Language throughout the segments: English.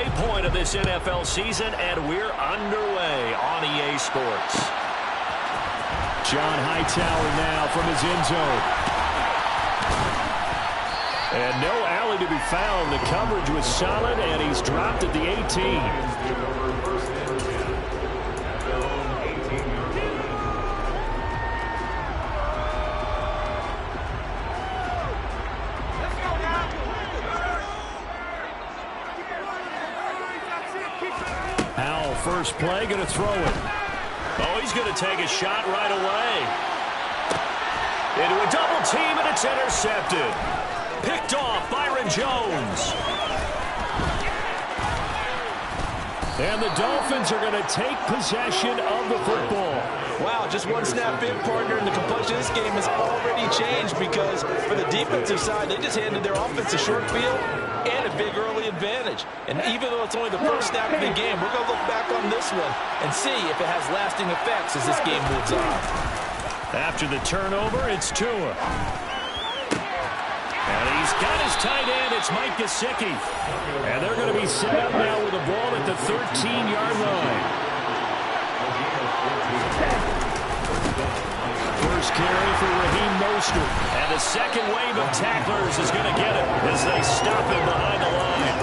halfway point of this NFL season, and we're underway on EA Sports. John Hightower now from his end zone. And no alley to be found. The coverage was solid, and he's dropped at the 18. Howell, first play, going to throw it. Oh, he's going to take a shot right away. Into a double team, and it's intercepted. Picked off Byron Jones. And the Dolphins are going to take possession of the football. Wow, just one snap in, partner, and the complexion of this game has already changed because for the defensive side, they just handed their offense a short field and a big early advantage. And even though it's only the first snap of the game, we're going to look back on this one and see if it has lasting effects as this game moves on. After the turnover, it's Tua. And he's got his tight end. It's Mike Gesicki. And they're going to be set up now with the ball at the 13-yard line. First carry for Raheem Mostert. And the second wave of tacklers is going to get it as they stop him behind the line.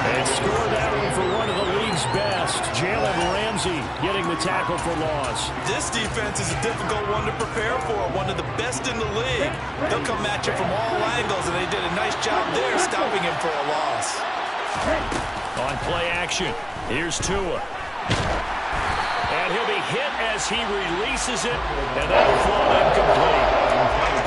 And score that one for one of the league's best. Jalen Ramsey getting the tackle for loss. This defense is a difficult one to prepare for, one of the best in the league. They'll come at you from all angles, and they did a nice job there stopping him for a loss. On play action, here's Tua. And he'll be hit as he releases it, and that'll fall incomplete.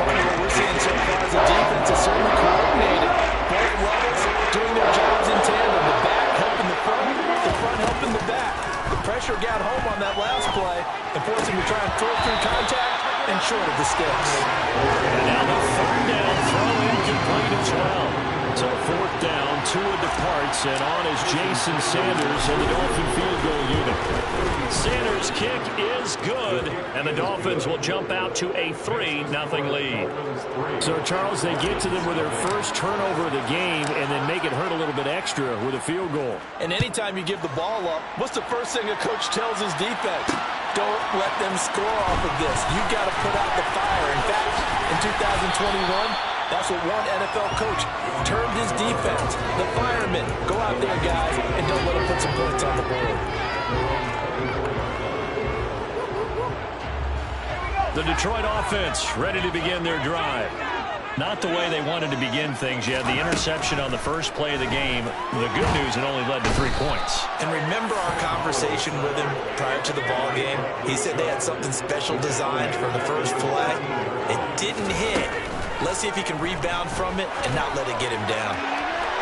Part of what we're seeing so far as a defense is certainly coordinated. Both levels doing their jobs in tandem. The back helping the front helping the back. The pressure got home on that last play and forced him to try and throw through contact and short of the sticks. And now the third down throw incomplete as well. So fourth down, Tua departs, and on is Jason Sanders and the Dolphin field goal unit. Sanders' kick is good, and the Dolphins will jump out to a 3-0 lead. So, Charles, they get to them with their first turnover of the game and then make it hurt a little bit extra with a field goal. And anytime you give the ball up, what's the first thing a coach tells his defense? Don't let them score off of this. You've got to put out the fire. In fact, in 2021, that's what one NFL coach termed his defense. The firemen. Go out there, guys, and don't let them put some points on the board. The Detroit offense ready to begin their drive. Not the way they wanted to begin things yet. The interception on the first play of the game. The good news, it only led to 3 points. And remember our conversation with him prior to the ball game? He said they had something special designed for the first play. It didn't hit. Let's see if he can rebound from it and not let it get him down.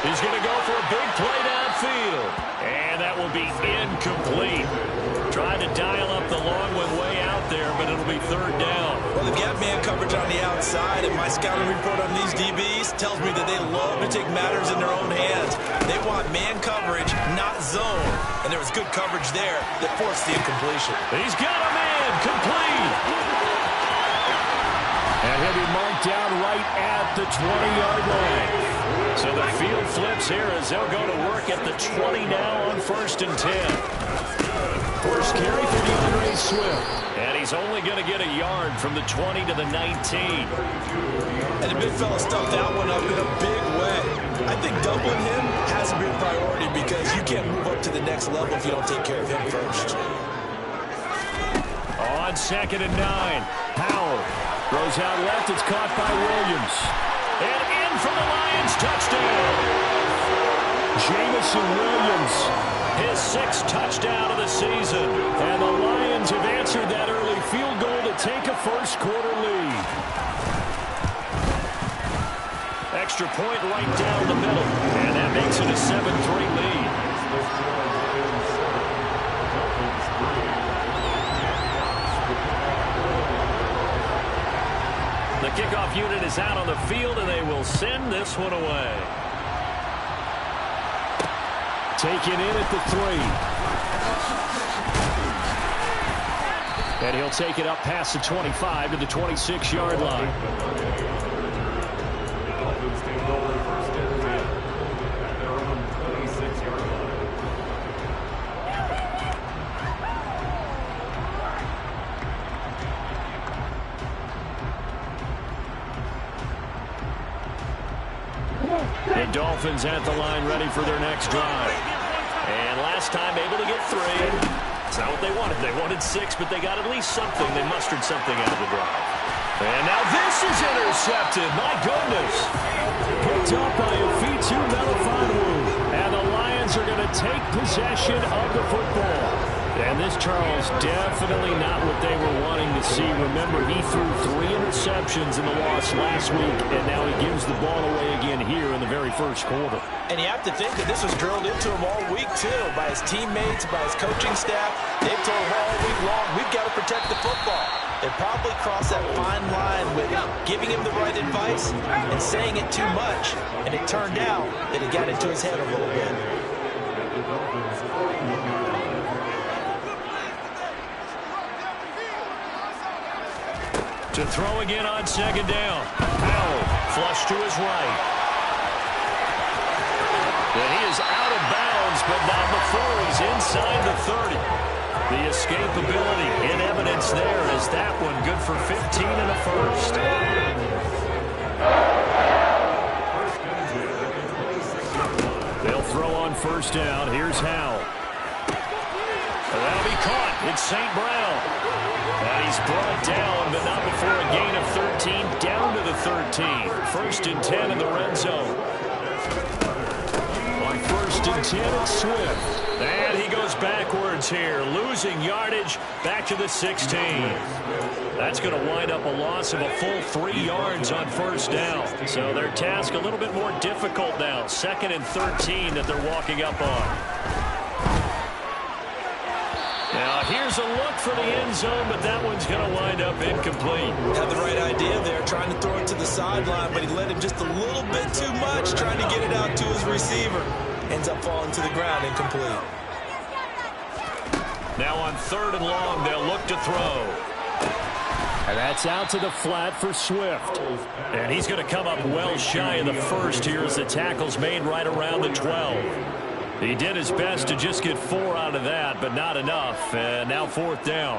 He's going to go for a big play downfield. And that will be incomplete. Trying to dial up the long one way out there, but it'll be third down. Well, they've got man coverage on the outside, and my scouting report on these DBs tells me that they love to take matters in their own hands. They want man coverage, not zone. And there was good coverage there that forced the incompletion. He's got a man complete. And he'll be marked down right at the 20-yard line. So the field flips here as they'll go to work at the 20 now on 1st and 10. First carry for DeAndre Swift. And he's only going to get a yard from the 20 to the 19. And the big fella stuffed that one up in a big way. I think doubling him has to be a priority because you can't move up to the next level if you don't take care of him first. On 2nd and 9, Howell throws out left. It's caught by Williams. And in for the Lions, touchdown. Jameson Williams. His 6th touchdown of the season. And the Lions have answered that early field goal to take a first-quarter lead. Extra point right down the middle. And that makes it a 7-3 lead. The kickoff unit is out on the field, and they will send this one away. Taken in at the 3. And he'll take it up past the 25 to the 26-yard line. Dolphins at the line ready for their next drive. And last time able to get 3. It's not what they wanted. They wanted 6, but they got at least something. They mustered something out of the drive. And now this is intercepted. My goodness. Picked up by Afitu Melifonwu. And the Lions are going to take possession of the football. And this, Charles, definitely not what they were wanting to see. Remember, he threw 3 interceptions in the loss last week, and now he gives the ball away again here in the very first quarter. And you have to think that this was drilled into him all week, too, by his teammates, by his coaching staff. They've told him all week long, we've got to protect the football. They probably crossed that fine line with giving him the right advice and saying it too much. And it turned out that it got into his head a little bit. To throw again on second down. Powell flush to his right. And he is out of bounds, but not before he's inside the 30. The escapability in evidence there as that one good for 15 and a first. They'll throw on first down. Here's Howell. That'll be caught. It's St. Brown. And he's brought down, but not before a gain of 13, down to the 13. First and 10 in the red zone. On first and 10, it's Swift. And he goes backwards here, losing yardage back to the 16. That's going to wind up a loss of a full 3 yards on first down. So their task a little bit more difficult now. Second and 13 that they're walking up on. Now, here's a look for the end zone, but that one's going to wind up incomplete. Had the right idea there, trying to throw it to the sideline, but he led him just a little bit too much, trying to get it out to his receiver. Ends up falling to the ground, incomplete. Now on third and long, they'll look to throw. And that's out to the flat for Swift. And he's going to come up well shy of the first here as the tackle's made right around the 12. He did his best to just get 4 out of that, but not enough. And now fourth down.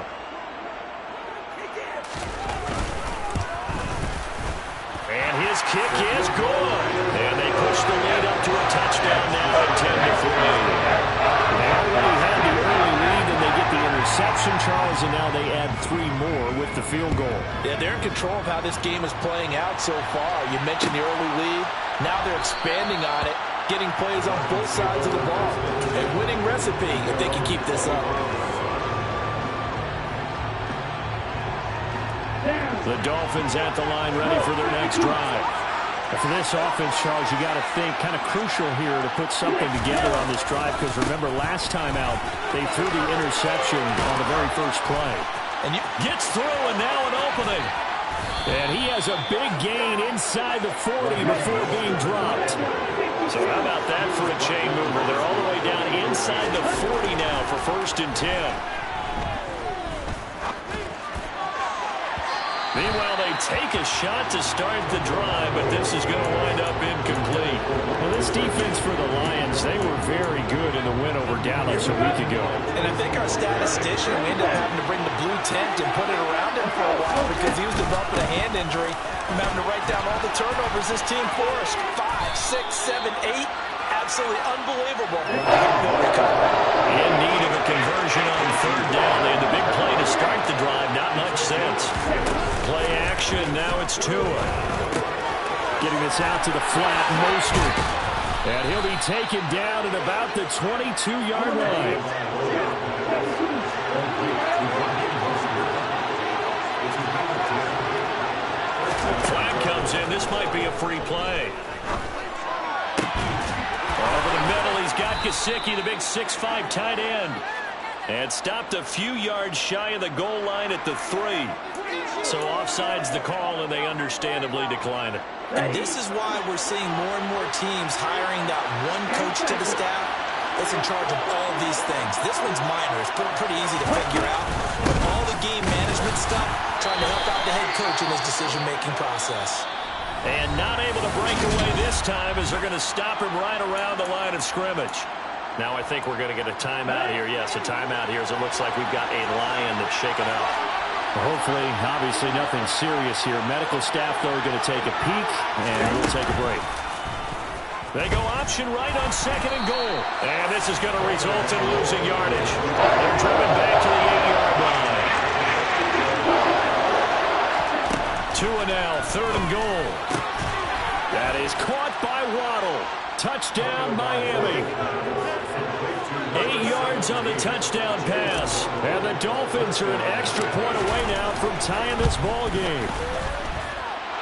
And his kick is good. And they push the lead up to a touchdown now at 10-3. They already had the early lead, and they get the interception, Charles, and now they add 3 more with the field goal. Yeah, they're in control of how this game is playing out so far. You mentioned the early lead. Now they're expanding on it, getting plays on both sides of the ball. A winning recipe if they can keep this up. The Dolphins at the line ready for their next drive. For this offense, Charles, you got to think kind of crucial here to put something together on this drive, because remember last time out they threw the interception on the very first play. And gets through, and now an opening. And he has a big gain inside the 40 before being dropped. So how about that for a chain mover? They're all the way down inside the 40 now for first and 10. Meanwhile, they take a shot to start the drive, but this is going to wind up incomplete. Well, this defense for the Lions, they were very good in the win over Dallas a week ago. And I think our statistician, we ended up having to bring the blue tent and put it around him for a while because he was developing a hand injury. I'm having to write down all the turnovers this team forced. 5, 6, 7, 8. Absolutely unbelievable. In need of a conversion on third down. They had the big play to start the drive. Not much sense. Play action. Now it's Tua. Getting this out to the flat. Mostert. And he'll be taken down at about the 22-yard line. Flag comes in. This might be a free play. Over the middle, he's got Gesicki, the big 6'5" tight end. And stopped a few yards shy of the goal line at the 3. So offside's the call, and they understandably decline it. And this is why we're seeing more and more teams hiring that one coach to the staff that's in charge of all these things. This one's minor. It's pretty easy to figure out. But all the game management stuff, trying to help out the head coach in his decision-making process. And not able to break away this time as they're going to stop him right around the line of scrimmage. Now I think we're going to get a timeout here. Yes, a timeout here as it looks like we've got a Lion that's shaken up. Hopefully, obviously nothing serious here. Medical staff, though, are going to take a peek, and we'll take a break. They go option right on 2nd and goal. And this is going to result in losing yardage. They're driven back to the 8-yard line. 2 now, 3rd and goal. That is caught by Waddle. Touchdown, Miami. 8 yards on the touchdown pass. And the Dolphins are an extra point away now from tying this ball game.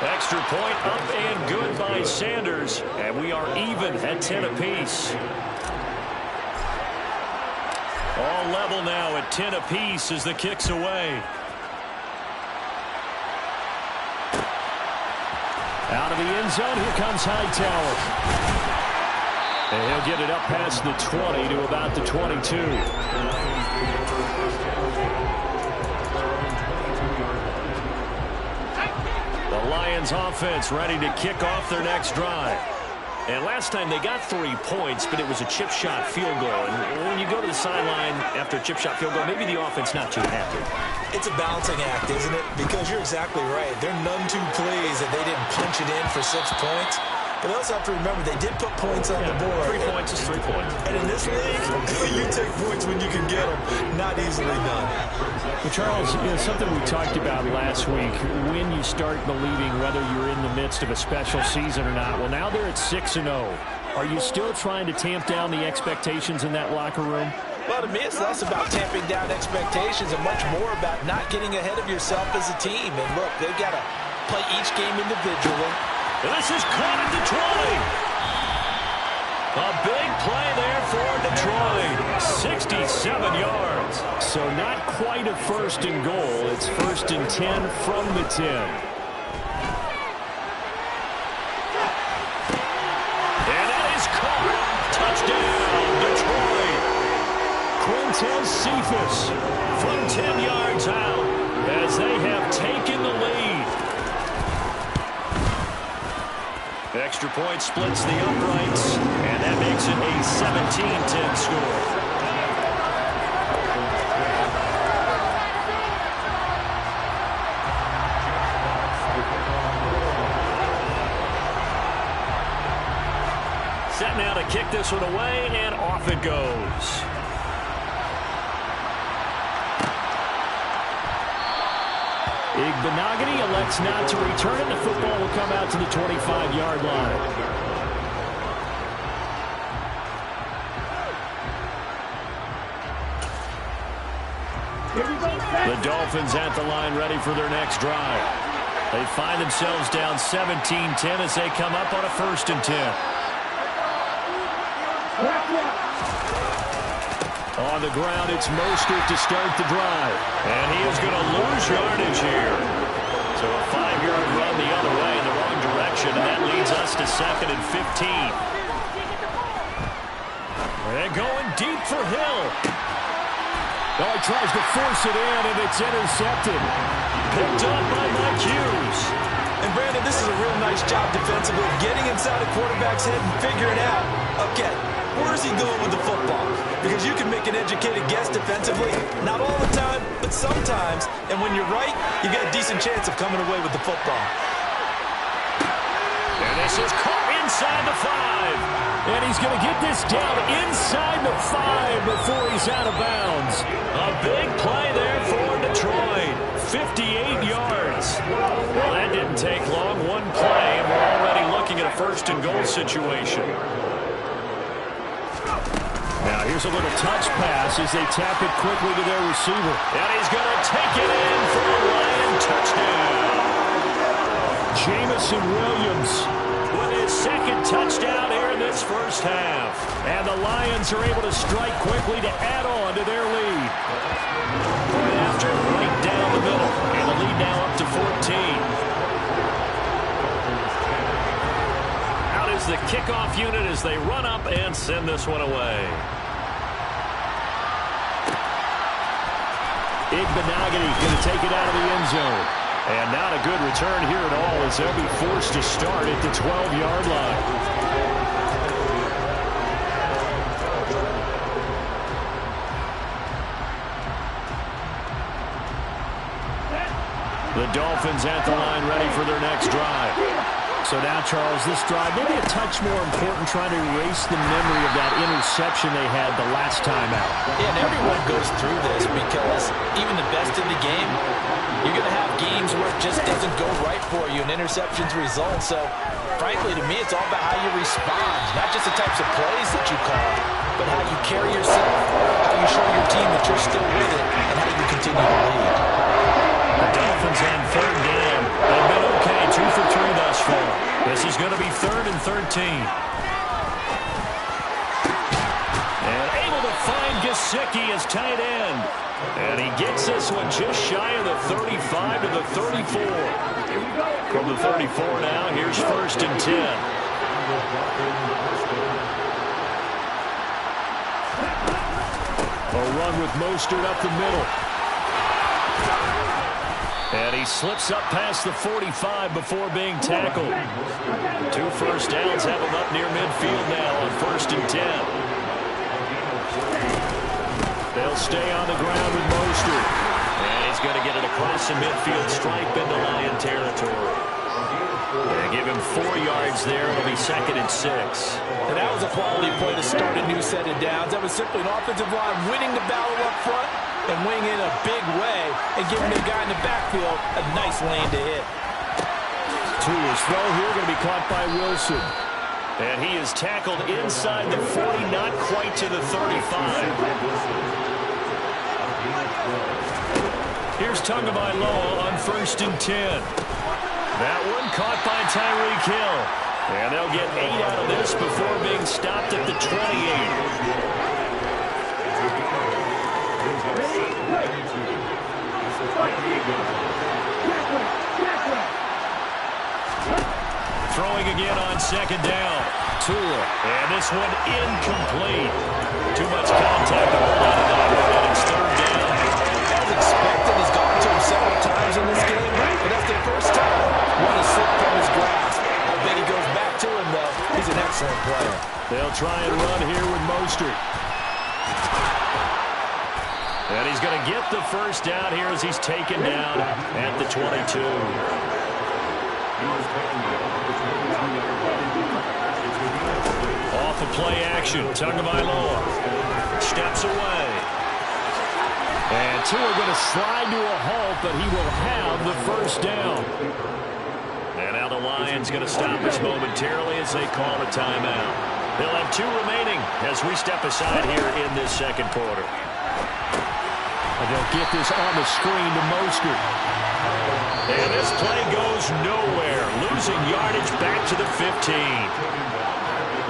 Extra point up and good by Sanders. And we are even at 10 apiece. All level now at 10 apiece as the kick's away. Out of the end zone, here comes Hightower. And he'll get it up past the 20 to about the 22. The Lions offense ready to kick off their next drive. And last time they got 3 points, but it was a chip shot field goal. And when you go to the sideline after a chip shot field goal, maybe the offense not too happy. It's a balancing act, isn't it? Because you're exactly right. They're none too pleased that they didn't punch it in for 6 points. But they also have to remember they did put points on the board. 3 points is 3 points. And in this league, you take points when you can get them. Not easily done. Well, Charles, something we talked about last week, when you start believing whether you're in the midst of a special season or not. Well, now they're at 6-0. Are you still trying to tamp down the expectations in that locker room? Well, to me, it's less about tamping down expectations and much more about not getting ahead of yourself as a team. And look, they've got to play each game individually. This is caught at the 20. A big play there for Detroit. 67 yards. So not quite a 1st and goal. It's 1st and 10 from the 10. And that is caught. Touchdown, Detroit. Quintez Cephus from 10 yards out as they have taken the lead. Extra point splits the uprights, and that makes it a 17-10 score. Set now to kick this one away, and off it goes. Igbenogany elects not to return it. The football will come out to the 25-yard line. The Dolphins at the line ready for their next drive. They find themselves down 17-10 as they come up on a 1st and 10. On the ground, it's Mostert to start the drive. And he is going to lose yardage here. So a 5-yard run the other way in the wrong direction, and that leads us to 2nd and 15. And going deep for Hill. Oh, he tries to force it in, and it's intercepted. Picked up by Mike Hughes. And Brandon, this is a real nice job defensively, getting inside a quarterback's head and figuring out, okay, where's he going with the football? Because you can make an educated guess defensively, not all the time, but sometimes. And when you're right, you got a decent chance of coming away with the football. And this is caught inside the 5. And he's going to get this down inside the 5 before he's out of bounds. A big play there for Detroit. 58 yards. Well, that didn't take long. One play, and we're already looking at a 1st and goal situation. Now here's a little touch pass as they tap it quickly to their receiver. And he's going to take it in for a Lion touchdown. Jameson Williams with his 2nd touchdown here in this 1st half. And the Lions are able to strike quickly to add on to their lead. Right after, right down the middle. And the lead now up to 14. Out is the kickoff unit as they run up and send this one away. Igbenogany going to take it out of the end zone. And not a good return here at all as they'll be forced to start at the 12-yard line. The Dolphins at the line ready for their next drive. So now, Charles, this drive maybe a touch more important, trying to erase the memory of that interception they had the last time out. Yeah, and everyone goes through this because even the best in the game, you're going to have games where it just doesn't go right for you, and interceptions result. So, frankly, to me, it's all about how you respond, not just the types of plays that you call, but how you carry yourself, how you show your team that you're still with it, and how you continue to lead. The Dolphins on third down. They've been okay, 2 for 3 thus far. This is going to be 3rd and 13. And able to find Gesicki as tight end. And he gets this one just shy of the 35 to the 34. From the 34 now, here's 1st and 10. A run with Mostert up the middle. And he slips up past the 45 before being tackled. 2 first downs have him up near midfield now on 1st and 10. They'll stay on the ground with Mostert. And he's going to get it across the midfield stripe into Lion territory. They give him 4 yards there. It'll be 2nd and 6. And that was a quality play to start a new set of downs. That was simply an offensive line winning the battle up front and winning in a big way and giving the guy in the backfield a nice lane to hit. To his throw here, going to be caught by Wilson. And he is tackled inside the 40, not quite to the 35. Here's Tagovailoa on 1st and 10. That one caught by Tyreek Hill. And they'll get 8 out of this before being stopped at the 28. Throwing again on 2nd down. Tua. And this one incomplete. Too much contact to hold on to that one, and it's 3rd down. As expected, he's gone to him several times in this game, but that's the first time one has slipped from his grasp. I bet he goes back to him, though. He's an excellent player. They'll try and run here with Mostert. And he's going to get the 1st down here as he's taken down at the 22. Off of play action, Tagovailoa steps away. And Tua going to slide to a halt, but he will have the 1st down. And now the Lions going to stop us momentarily as they call a timeout. They'll have 2 remaining as we step aside here in this 2nd quarter. And they'll get this on the screen to Mostert. And this play goes nowhere. Losing yardage back to the 15.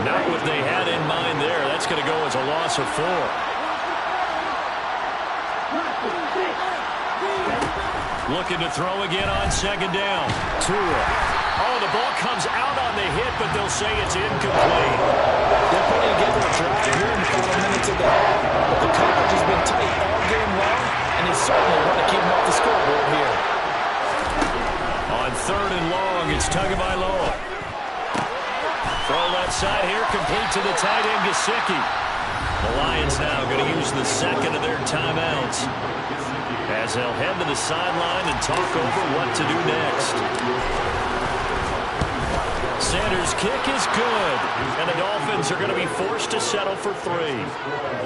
Not what they had in mind there. That's going to go as a loss of 4. Looking to throw again on 2nd down. Tua. Oh, the ball comes out on the hit, but they'll say it's incomplete. They're putting together a drive here in the final minutes of the half, but the coverage has been tight all game long, and they certainly want to keep them off the scoreboard here. On 3rd and long, it's Tagovailoa. Throw left side here, complete to the tight end, Gesicki. The Lions now going to use the 2nd of their timeouts as they'll head to the sideline and talk over what to do next. Sanders' kick is good, and the Dolphins are going to be forced to settle for 3.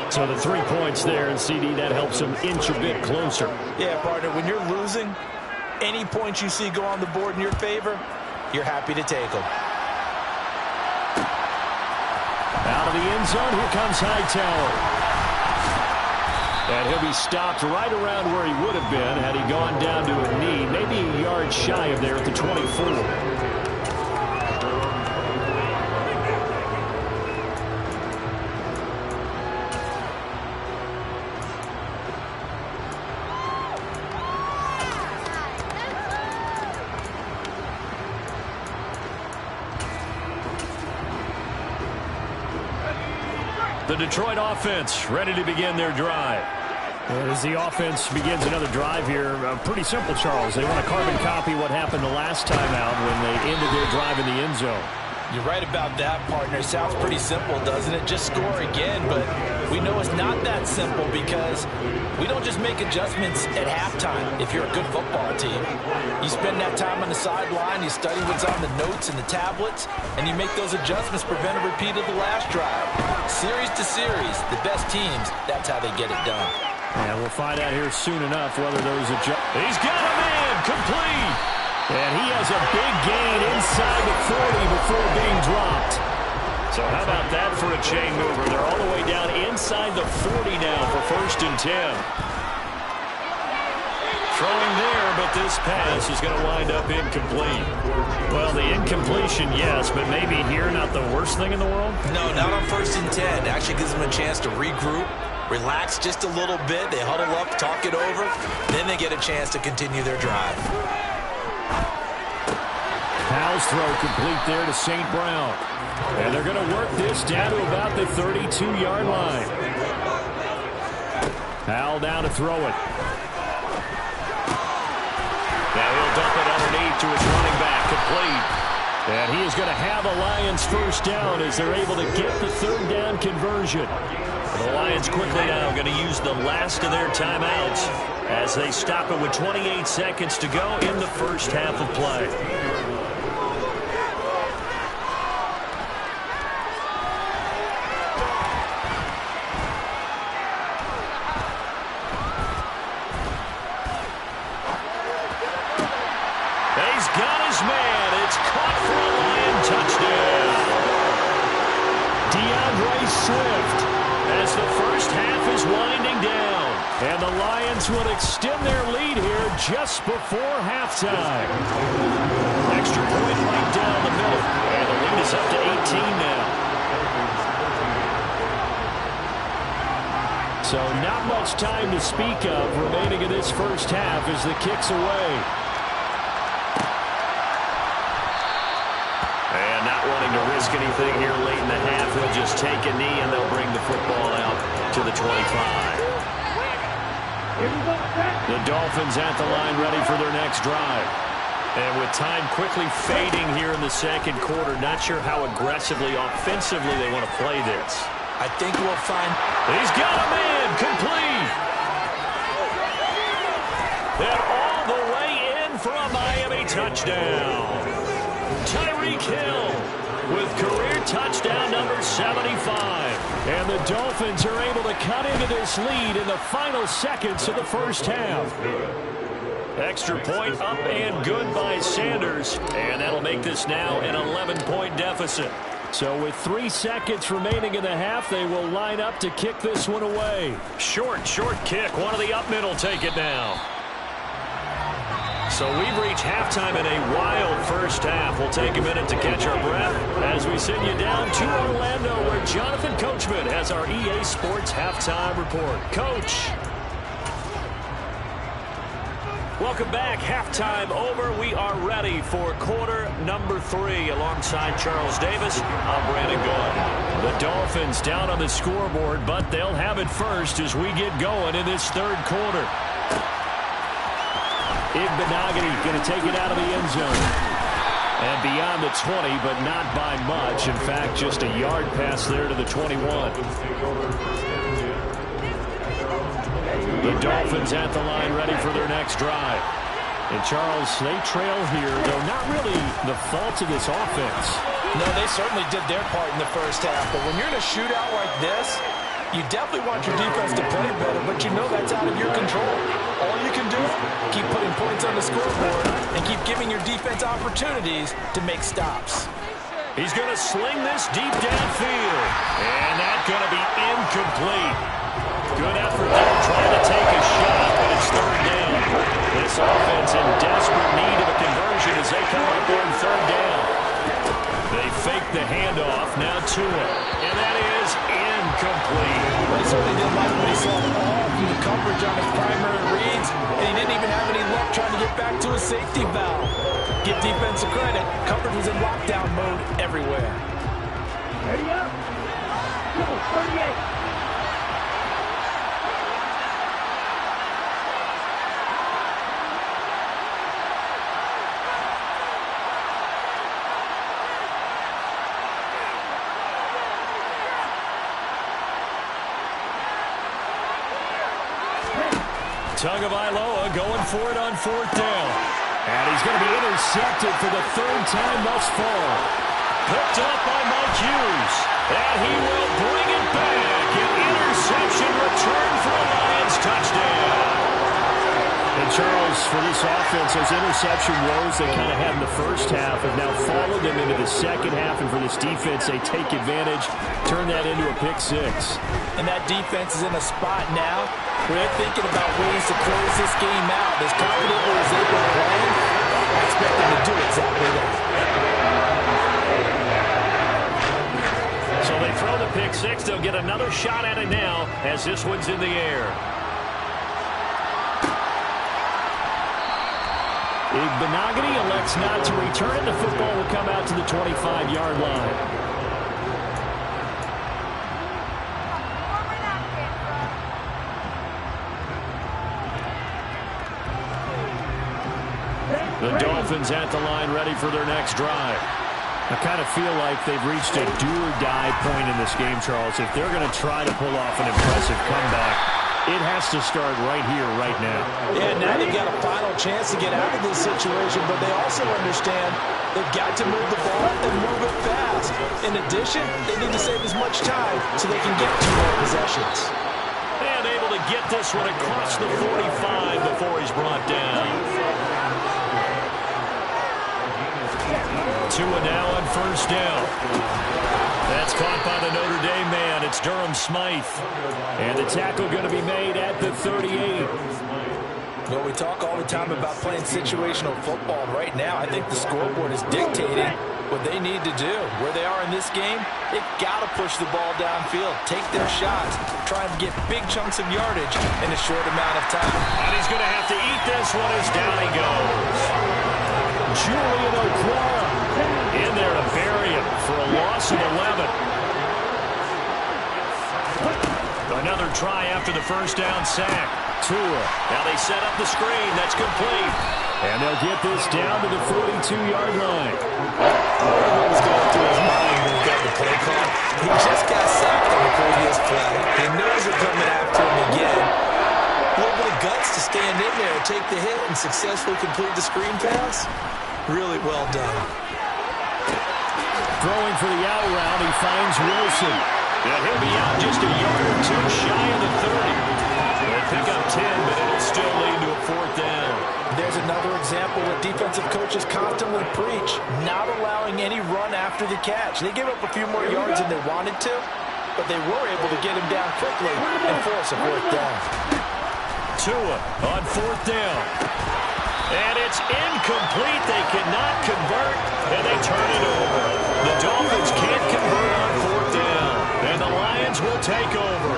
So the 3 points there, and CD, that helps them inch a bit closer. Yeah, partner, when you're losing, any points you see go on the board in your favor, you're happy to take them. Out of the end zone, here comes Hightower. And he'll be stopped right around where he would have been had he gone down to a knee, maybe a yard shy of there at the 24. The Detroit offense ready to begin their drive. And as the offense begins another drive here, pretty simple, Charles. They want to carbon copy what happened the last time out when they ended their drive in the end zone. You're right about that, partner. Sounds pretty simple, doesn't it? Just score again, but we know it's not that simple because we don't just make adjustments at halftime if you're a good football team. You spend that time on the sideline, you study what's on the notes and the tablets, and you make those adjustments, prevent a repeat of the last drive. Series to series, the best teams, that's how they get it done. And we'll find out here soon enough whether those adjustments. He's got a man, complete. And he has a big gain inside the 40 before being dropped. So how about that for a chain mover? They're all the way down inside the 40 now for 1st and 10. Throwing there, but this pass is going to wind up incomplete. Well, the incompletion, yes, but maybe here not the worst thing in the world? No, not on 1st and 10. Actually gives them a chance to regroup, relax just a little bit. They huddle up, talk it over. Then they get a chance to continue their drive. Powell's throw complete there to St. Brown. And they're going to work this down to about the 32-yard line. Powell down to throw it. Now he'll dump it underneath to his running back, complete. And he is going to have a Lions 1st down as they're able to get the 3rd down conversion. The Lions quickly now going to use the last of their timeouts as they stop it with 28 seconds to go in the 1st half of play. He's got his man. It's caught for a Lion touchdown. DeAndre Swift as the 1st half is winding down. And the Lions will extend their lead here just before halftime. Extra point right down the middle. And the lead is up to 18 now. So not much time to speak of remaining in this 1st half as the kick's away. And not wanting to risk anything here late in the half, he'll just take a knee and they'll bring the football out to the 25. The Dolphins at the line ready for their next drive. And with time quickly fading here in the 2nd quarter, not sure how aggressively, offensively they want to play this. I think we'll find... He's got a man, complete. And all the way in for a Miami touchdown. Tyreek Hill with career touchdown number 75. And the Dolphins are able to cut into this lead in the final seconds of the 1st half. Extra point up and good by Sanders. And that'll make this now an 11-point deficit. So with 3 seconds remaining in the half, they will line up to kick this one away. Short kick. One of the up middle take it now. So we've reached halftime in a wild 1st half. We'll take a minute to catch our breath as we send you down to Orlando where Jonathan Coachman has our EA Sports halftime report. Coach. Welcome back. Halftime over. We are ready for quarter number 3 alongside Charles Davis. I'm Brandon Gaudin. The Dolphins down on the scoreboard, but they'll have it first as we get going in this 3rd quarter. Igbenogany going to take it out of the end zone. And beyond the 20, but not by much. In fact, just a yard pass there to the 21. The Dolphins at the line ready for their next drive. And Charles, they trail here, though not really the fault of this offense. No, they certainly did their part in the 1st half. But when you're in a shootout like this, you definitely want your defense to play better, but you know that's out of your control. All you can do, keep putting points on the scoreboard and keep giving your defense opportunities to make stops. He's going to sling this deep downfield. And that's going to be incomplete. Good effort there trying to take a shot, but it's 3rd down. This offense in desperate need of a conversion as they come up on 3rd down. They fake the handoff, now to it. And that is incomplete. Well, he certainly didn't like what he saw all from the coverage on his primary reads, and he didn't even have any luck trying to get back to his safety valve. Give defensive credit. Coverage was in lockdown mode everywhere. Ready up. 38. Tagovailoa going for it on 4th down. And he's going to be intercepted for the 3rd time thus far. Picked up by Mike Hughes. And he will bring it back. An interception return for a Lions touchdown. And Charles, for this offense, those interception woes they kind of had in the first half have now followed them into the second half. And for this defense, they take advantage, turn that into a pick 6. And that defense is in a spot now where they're thinking about ways to close this game out. As confidently as they've been playing, I expect them to do exactly that. So they throw the pick 6. They'll get another shot at it now as this one's in the air. Benogany elects not to return. The football will come out to the 25-yard line. The Dolphins at the line ready for their next drive. I kind of feel like they've reached a do-or-die point in this game, Charles. If they're going to try to pull off an impressive comeback, it has to start right here, right now. Yeah, now they've got a final chance to get out of this situation, but they also understand they've got to move the ball and move it fast. In addition, they need to save as much time so they can get 2 more possessions. And able to get this one across the 45 before he's brought down. Tua now on 1st down. That's caught by the Notre Dame man. It's Durham Smythe. And the tackle going to be made at the 38. Well, we talk all the time about playing situational football. Right now, I think the scoreboard is dictating what they need to do. Where they are in this game, they've got to push the ball downfield, take their shots, try and get big chunks of yardage in a short amount of time. And he's going to have to eat this one as down he goes. Julian Okwara in there to bury him for a loss of 11. Another try after the 1st down sack. Tua. Now they set up the screen. That's complete. And they'll get this down to the 42-yard line. What was going through his mind when he got the play call? He just got sacked on the previous play. He knows they're coming after him again. A little bit of guts to stand in there and take the hit and successfully complete the screen pass. Really well done. Throwing for the out route, he finds Wilson. And he'll be out just a yard or 2 shy of the 30. They'll pick up 10, but it'll still lead to a 4th down. There's another example what defensive coaches constantly preach, not allowing any run after the catch. They gave up a few more yards than they wanted to, but they were able to get him down quickly and force a 4th down. Tua on 4th down. And it's incomplete. They cannot convert, and they turn it over. The Dolphins can't convert on 4th down, and the Lions will take over.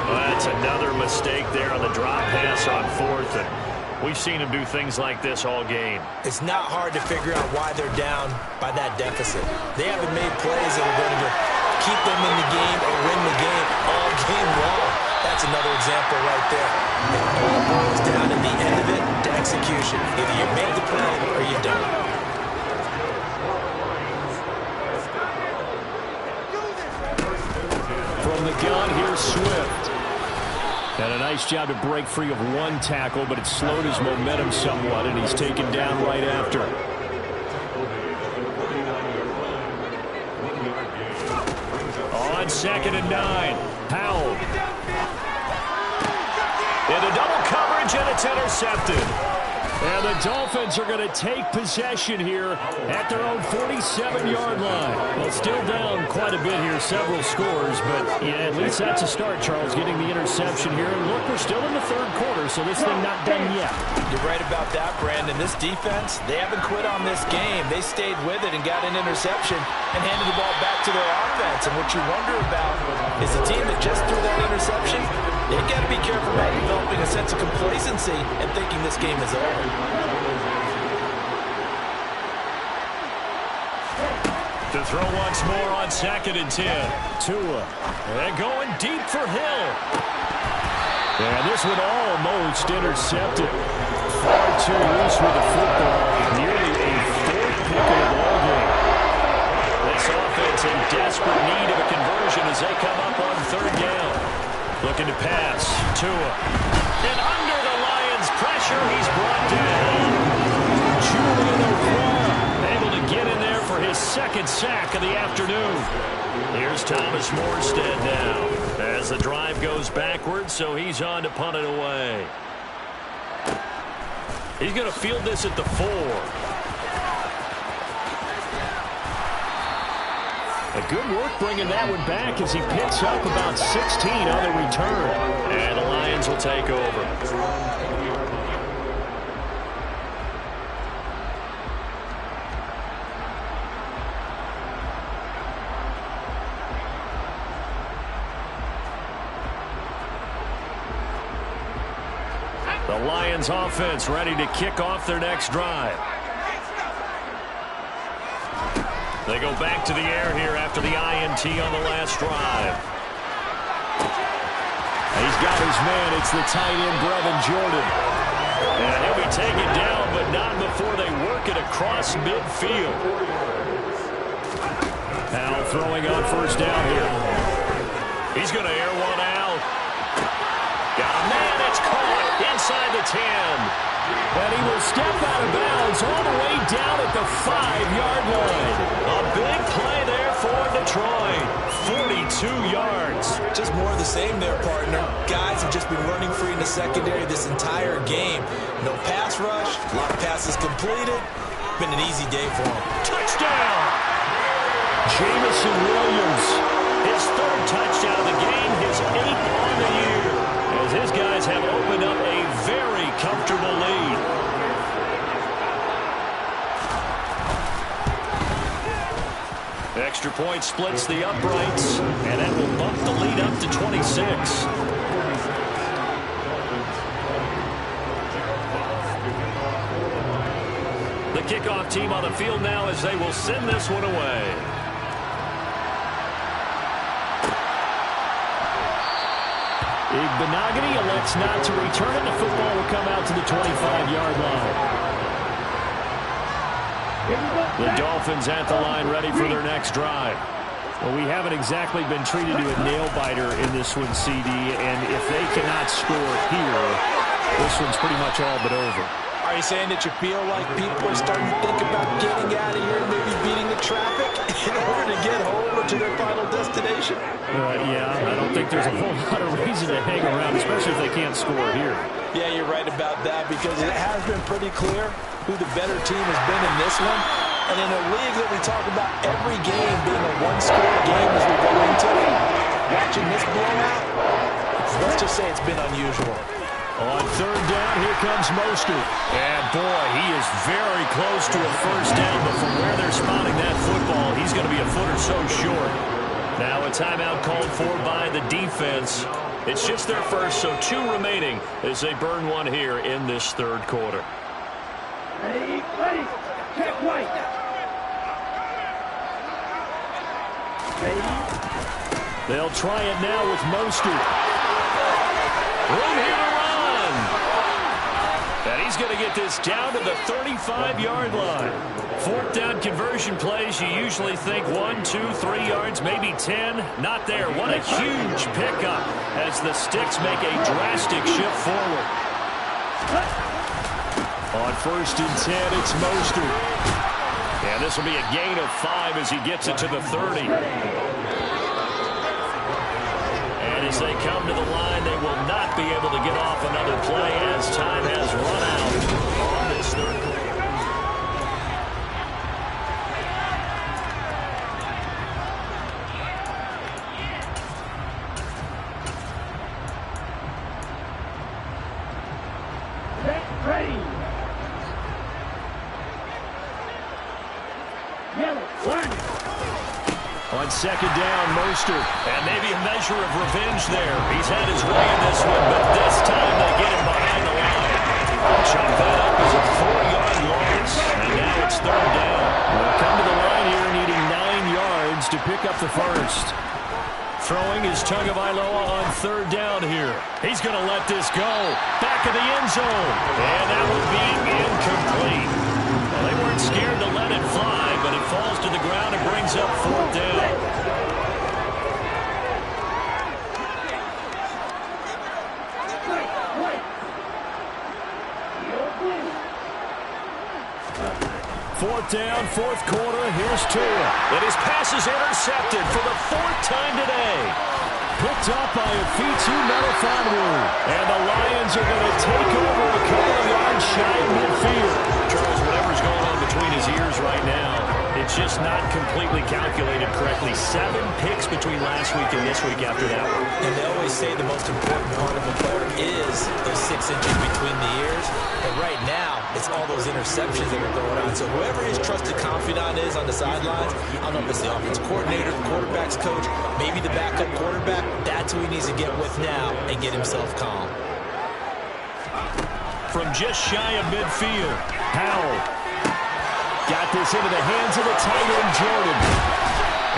That's another mistake there on the drop pass on 4th, and we've seen them do things like this all game. It's not hard to figure out why they're down by that deficit. They haven't made plays that are going to keep them in the game or win the game all game long. That's another example right there. It all boils down at the end of it to execution. Either you make the play or you don't. From the gun, here's Swift. And a nice job to break free of 1 tackle, but it slowed his momentum somewhat, and he's taken down right after. On 2nd and 9, Powell. Into double coverage, and it's intercepted. And the Dolphins are going to take possession here at their own 47-yard line. Well, still down quite a bit here, several scores, but yeah, at least that's a start, Charles, getting the interception here. And look, we're still in the 3rd quarter, so this thing not done yet. You're right about that, Brandon. This defense, they haven't quit on this game. They stayed with it and got an interception and handed the ball back to their offense. And what you wonder about is the team that just threw that interception, they've got to be careful about developing a sense of complacency and thinking this game is over. To throw once more on 2nd and 10. Tua. And going deep for Hill. And this one almost intercepted. Far too loose with the football. Nearly a 4th pick of the ball game. This offense in desperate need of a conversion as they come up on 3rd down. Looking to pass. Tua. And under the line. Lions pressure. He's brought down. Julian Okwara able to get in there for his second sack of the afternoon. Here's Thomas Morstead now as the drive goes backwards, so he's on to punt it away. He's going to field this at the 4. A good work bringing that one back as he picks up about 16 on the return. And the Lions will take over. The Lions offense ready to kick off their next drive. They go back to the air here after the INT on the last drive. He's got his man. It's the tight end, Brevin Jordan. And he'll be taken down, but not before they work it across midfield. Now throwing on first down here. He's going to air one out. Got a man. It's caught inside the 10. And he will step out of bounds all the way down at the 5-yard line. A big play there for Detroit. 42 yards. Just more of the same there, partner. Guys have just been running free in the secondary this entire game. No pass rush, a lot of passes completed. Been an easy day for him. Touchdown! Jameson Williams. His third touchdown of the game, his 8th on the year. As his guys have opened up a very comfortable lead. Extra point splits the uprights, and that will bump the lead up to 26. The kickoff team on the field now as they will send this one away. Igbenogany elects not to return it. The football will come out to the 25-yard line. The Dolphins at the line ready for their next drive. Well, we haven't exactly been treated to a nail-biter in this one, CD, and if they cannot score here, this one's pretty much all but over. Are you saying that you feel like people are starting to think about getting out of here and maybe beating the traffic in order to get home or to their final destination? Yeah, I don't think there's a whole lot of reason to hang around, especially if they can't score here. Yeah, you're right about that because it has been pretty clear who the better team has been in this one. And in a league that we talk about every game being a one-score game as we go into it, watching this blowout, let's just say it's been unusual. On third down, here comes Mostert. And boy, he is very close to a first down, but from where they're spotting that football, he's going to be a foot or so short. Now a timeout called for by the defense. It's just their first, so 2 remaining as they burn one here in this third quarter. Ready, check white. Ready. They'll try it now with Mostert. Room here to run. And he's going to get this down to the 35-yard line. Fourth down conversion plays, you usually think 1, 2, 3 yards, maybe 10. Not there. What a huge pickup as the Sticks make a drastic shift forward. On first and 10, it's Mostert. And this will be a gain of 5 as he gets it to the 30. And as they come to the line, they will not be able to get off another play as time has run out on this third quarter. Ready. Yellow, 1. On second down, Mostert. And maybe a measure of revenge there. He's had his way in this one, but this time they get him behind the line. Chop that up as a 4-yard loss. And now it's third down. We'll come to the line here needing 9 yards to pick up the first. Throwing is Tagovailoa on third down here. He's going to let this go. Back of the end zone. And that will be incomplete. Well, they weren't scared to let it fly, but it falls to the ground and brings up fourth down. Fourth down, fourth quarter. Here's Tua. And his pass is intercepted for the fourth time today. Picked up by Afitu Melifonwu. And the Lions are going to take over a couple of yards shy of midfield. Charles, whatever's going on between his ears right now, it's just not completely calculated correctly. 7 picks between last week and this week after that one. And they always say the most important part of a player is those 6 inches between the ears. But right now, it's all those interceptions that are going on. So whoever his trusted confidant is on the sidelines, I don't know if it's the offensive coordinator, the quarterback's coach, maybe the backup quarterback, that's who he needs to get with now and get himself calm. From just shy of midfield, Howell got this into the hands of the tight end, Jordan.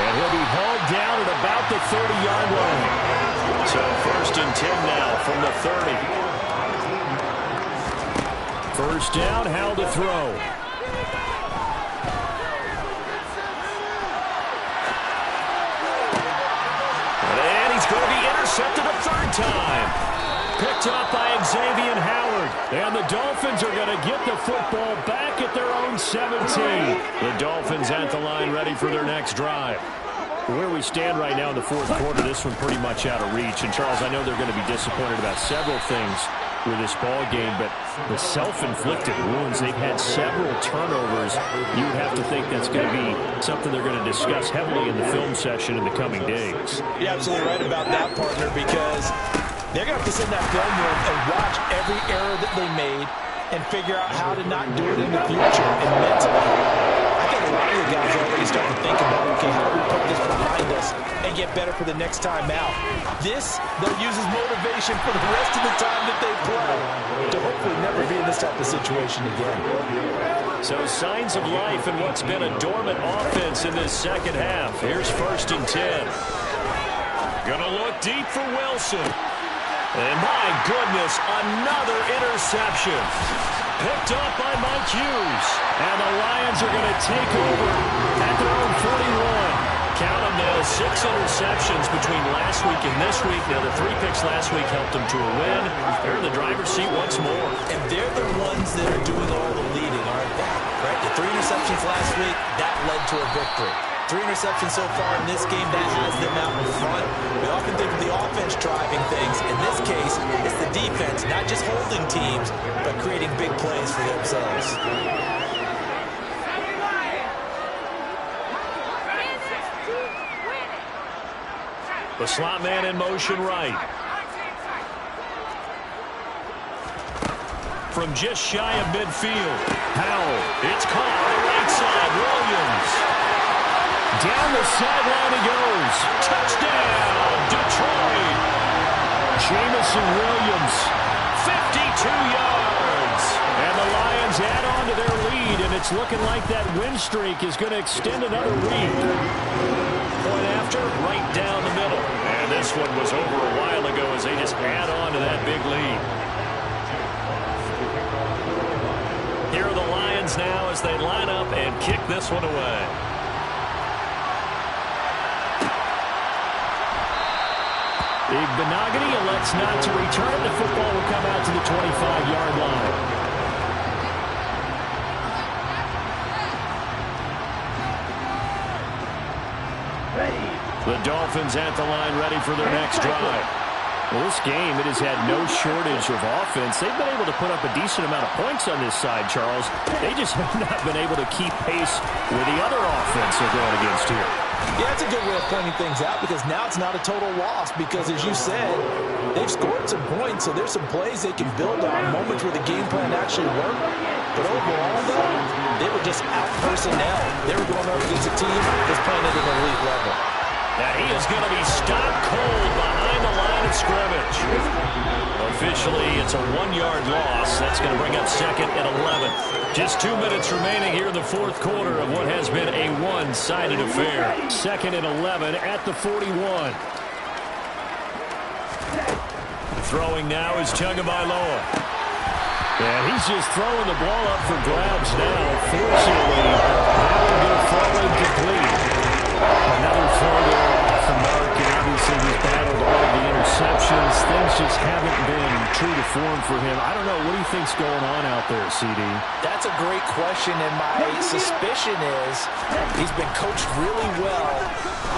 And he'll be hauled down at about the 30-yard line. So first and 10 now from the 30. First down, Howell to throw. And he's going to be intercepted a third time. Picked up by Xavier Howard. And the Dolphins are going to get the football back at their own 17. The Dolphins at the line ready for their next drive. Where we stand right now in the fourth quarter, this one pretty much out of reach. And, Charles, I know they're going to be disappointed about several things with this ball game, but the self-inflicted wounds, they've had several turnovers. You would have to think that's going to be something they're going to discuss heavily in the film session in the coming days. You're absolutely right about that, partner, because they're going to have to sit in that film room and watch every error that they made and figure out how to not do it in the future. And mentally, I think a lot of the guys already start to think about, okay, how do we put this behind us and get better for the next time out? This, they'll use as motivation for the rest of the time that they play to hopefully never be in this type of situation again. So signs of life in what's been a dormant offense in this second half. Here's first and 10. Gonna look deep for Wilson. And my goodness, another interception. Picked up by Mike Hughes. And the Lions are going to take over at their own 41. Count them now, 6 interceptions between last week and this week. Now, the 3 picks last week helped them to a win. They're in the driver's seat once more. And they're the ones that are doing all the leading, aren't they? Right? The 3 interceptions last week, that led to a victory. 3 interceptions so far in this game, that has them out in front. We often think of the offense driving things. In this case, it's the defense, not just holding teams, but creating big plays for themselves. The slot man in motion right. From just shy of midfield, Howell. It's caught on the right side. Williams. Down the sideline he goes. Touchdown, Detroit. Jameson Williams, 52 yards. And the Lions add on to their lead, and it's looking like that win streak is going to extend another week. Point after, right down the middle. And this one was over a while ago as they just add on to that big lead. Here are the Lions now as they line up and kick this one away. Igbenogany elects not to return. The football will come out to the 25-yard line. The Dolphins at the line ready for their next drive. Well, this game, it has had no shortage of offense. They've been able to put up a decent amount of points on this side, Charles. They just have not been able to keep pace with the other offense they're going against here. Yeah, that's a good way of pointing things out because now it's not a total loss because, as you said, they've scored some points, so there's some plays they can build on, moments where the game plan actually worked. But overall, though, they were just out personnel. They were going up against a team that's playing at an elite level. Now he is going to be stopped cold behind the line of scrimmage. Officially, it's a 1-yard loss. That's going to bring up second and 11. Just 2 minutes remaining here in the fourth quarter of what has been a one-sided affair. Second and 11 at the 41. Throwing now is Tagovailoa. And he's just throwing the ball up for grabs now. Fortunately, that will go far incomplete. Another throw there off the mark, and obviously he's battled all the interceptions. Things just haven't been true to form for him. I don't know. What do you think's going on out there, CD? That's a great question, and my suspicion is he's been coached really well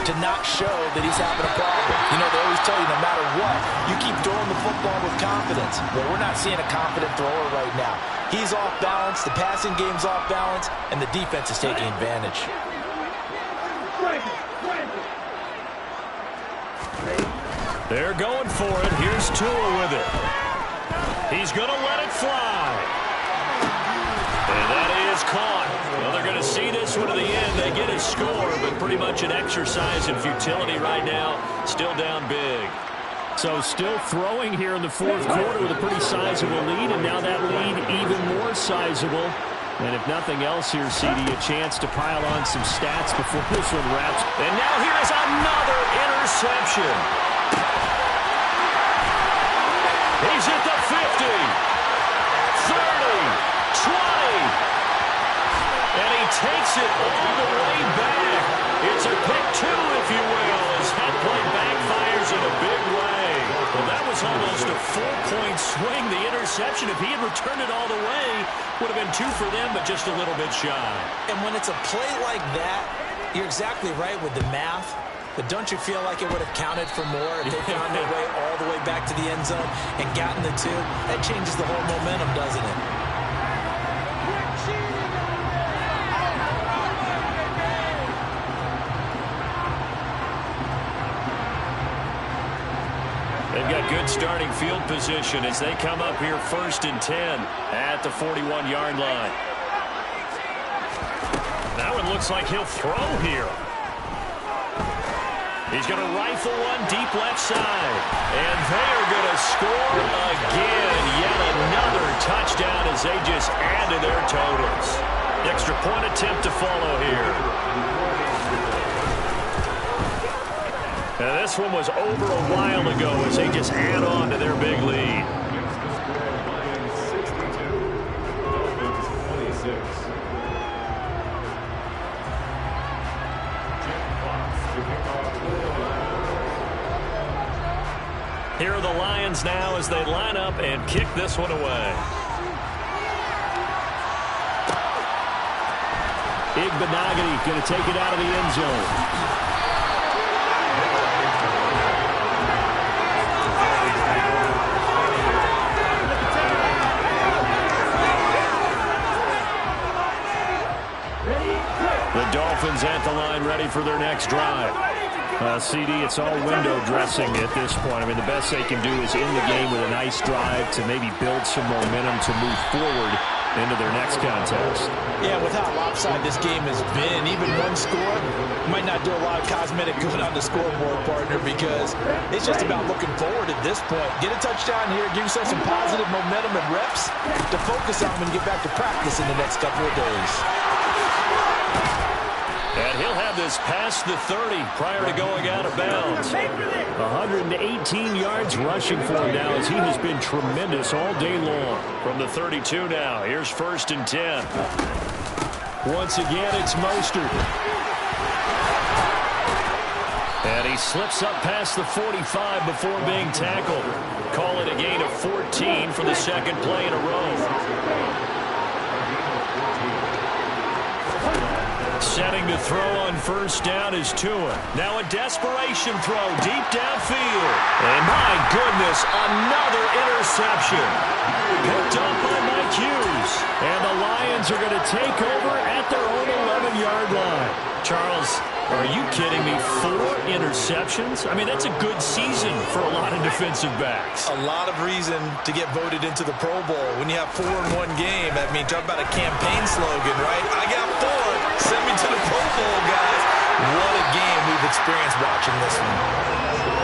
to not show that he's having a problem. You know, they always tell you no matter what, you keep throwing the football with confidence. Well, we're not seeing a confident thrower right now. He's off balance, the passing game's off balance, and the defense is taking advantage. They're going for it. Here's Tua with it. He's going to let it fly. And that is caught. Well, they're going to see this one to the end. They get a score, but pretty much an exercise in futility right now. Still down big. So still throwing here in the fourth quarter with a pretty sizable lead, and now that lead even more sizable. And if nothing else here, CD, a chance to pile on some stats before this one wraps. And now here's another interception. He's at the 50, 30, 20. And he takes it all the way back. It's a pick two, if you will, as that play backfires in a big way. Well, that was almost a 4-point swing. The interception, if he had returned it all the way, would have been 2 for them, but just a little bit shy. And when it's a play like that, you're exactly right with the math. But don't you feel like it would have counted for more if they found their way all the way back to the end zone and gotten the 2? That changes the whole momentum, doesn't it? They've got good starting field position as they come up here 1st and 10 at the 41-yard line. That one looks like he'll throw here. He's going to rifle one deep left side. And they are going to score again. Yet another touchdown as they just add to their totals. Extra point attempt to follow here. Now this one was over a while ago as they just add on to their big lead. Here are the Lions now as they line up and kick this one away. Igbenogany going to take it out of the end zone. The Dolphins at the line ready for their next drive. CD, it's all window dressing at this point. I mean, the best they can do is in the game with a nice drive to maybe build some momentum to move forward into their next contest. Yeah, with how lopsided this game has been, even one score might not do a lot of cosmetic good on the scoreboard, partner, because it's just about looking forward at this point. Get a touchdown here, give yourself some positive momentum and reps to focus on when you get back to practice in the next couple of days. And he'll have this past the 30 prior to going out of bounds. 118 yards rushing for him now as he has been tremendous all day long. From the 32 now, here's 1st and 10. Once again, it's Mostert. And he slips up past the 45 before being tackled. Call it a gain of 14 for the second play in a row. Setting to throw on 1st down is Tua. Now a desperation throw deep downfield. And my goodness, another interception. Picked up by Mike Hughes. And the Lions are going to take over at their own 11-yard line. Charles, are you kidding me? 4 interceptions? I mean, that's a good season for a lot of defensive backs. A lot of reason to get voted into the Pro Bowl. When you have 4 in one game, I mean, talk about a campaign slogan, right? I got 4. Send me to the Pro Bowl, guys. What a game we've experienced watching this one.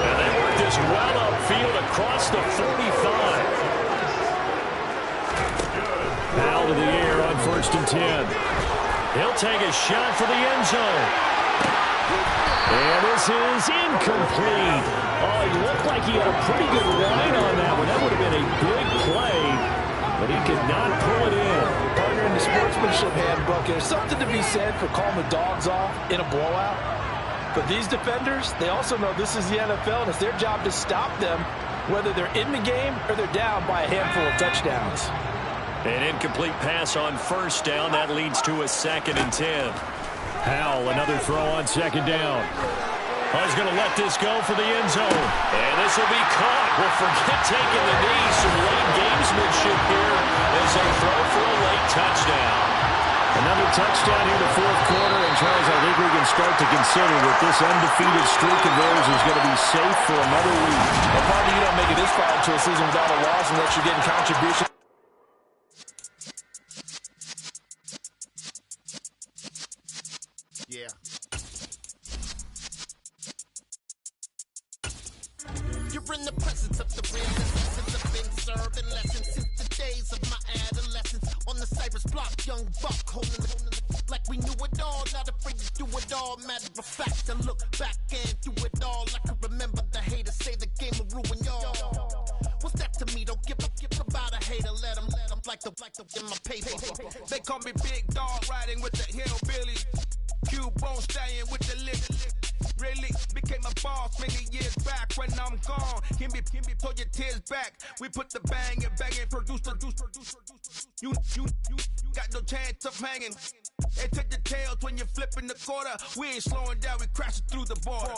And they work this well upfield across the 45. Out of the air on 1st and 10. He'll take a shot for the end zone. And this is incomplete. Oh, he looked like he had a pretty good line on that one. That would have been a big play, but he could not pull it in. Partner, in the sportsmanship handbook, there's something to be said for calling the dogs off in a blowout. But these defenders, they also know this is the NFL, and it's their job to stop them whether they're in the game or they're down by a handful of touchdowns. An incomplete pass on first down. That leads to a 2nd and 10. Howell, another throw on 2nd down. Oh, he's going to let this go for the end zone. And this will be caught. Well, forget taking the knee. Some late gamesmanship here as they throw for a late touchdown. Another touchdown here in the 4th quarter. And, Charles, I think we can start to consider that this undefeated streak of theirs is going to be safe for another week. Well, partner, you don't make it this far into a season without a loss unless you're getting contribution. Yeah. You're in the presence of the reminiscences have been served and lessons since the days of my adolescence. On the Cypress block, young buck holding the like we knew it all, not afraid to do it all. Matter of fact, I look back and do it all. I can remember the haters say the game will ruin y'all. What's that to me? Don't give about a hater. Let them like the in my paper. They call me Big Dog, riding with the hillbillies. Cubone staying with the lip. Really became a boss many years back. When I'm gone, can be pull your tears back. We put the bang and produce. You got no chance of hanging. They take the tails when you're flipping the quarter. We ain't slowing down, we crashing through the border.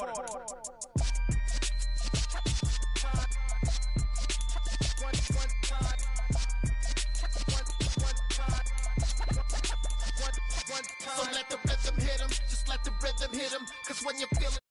So let the rhythm hit him, just let the rhythm hit him. Cause when you feel it.